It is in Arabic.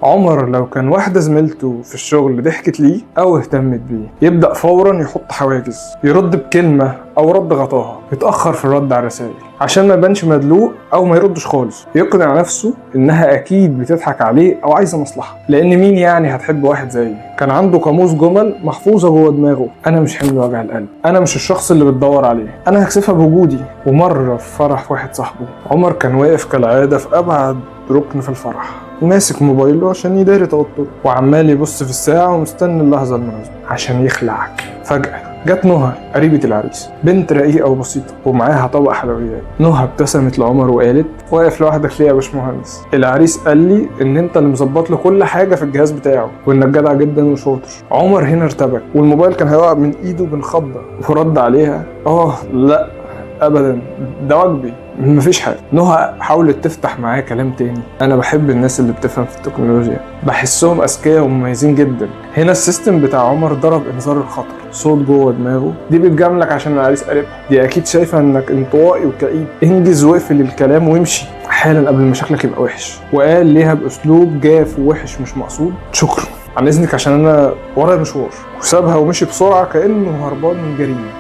عمر لو كان واحدة زميلته في الشغل ضحكت ليه أو اهتمت بيه، يبدأ فورا يحط حواجز، يرد بكلمة أو رد غطاها، يتأخر في الرد على الرسائل عشان ما يبانش مدلوق أو ما يردش خالص، يقنع نفسه إنها أكيد بتضحك عليه أو عايزة مصلحة، لأن مين يعني هتحب واحد زيي؟ كان عنده قاموس جمل محفوظة جوه دماغه: أنا مش حمل وجع القلب، أنا مش الشخص اللي بتدور عليه، أنا هكسفها بوجودي. ومرة في فرح واحد صاحبه، عمر كان واقف كالعادة في أبعد ركن في الفرح، ماسك موبايله عشان يداري توتره، وعمال يبص في الساعة ومستني اللحظة المناسبة عشان يخلع. فجأة جت نهى قريبة العريس، بنت رقيقة وبسيطة ومعاها طبق حلويات. نهى ابتسمت لعمر وقالت: واقف لوحدك ليه يا باشمهندس؟ العريس قال لي ان انت اللي مظبط له كل حاجة في الجهاز بتاعه وانك جدع جدا وشاطر. عمر هنا ارتبك والموبايل كان هيقع من ايده بالخضة، ورد عليها: لا ابدا، ده واجبي، مفيش حاجه. نهى حاولت تفتح معاه كلام تاني: انا بحب الناس اللي بتفهم في التكنولوجيا، بحسهم اذكياء ومميزين جدا. هنا السيستم بتاع عمر ضرب انذار الخطر، صوت جوه دماغه: دي بتجاملك عشان العريس قريبها، دي اكيد شايفه انك انطوائي وكئيب، انجز واقفل الكلام وامشي حالا قبل ما شكلك يبقى وحش. وقال ليها باسلوب جاف ووحش مش مقصود: شكرا عن اذنك عشان انا ورايا مشوار. وسابها ومشي بسرعه كانه هربان من جريمه.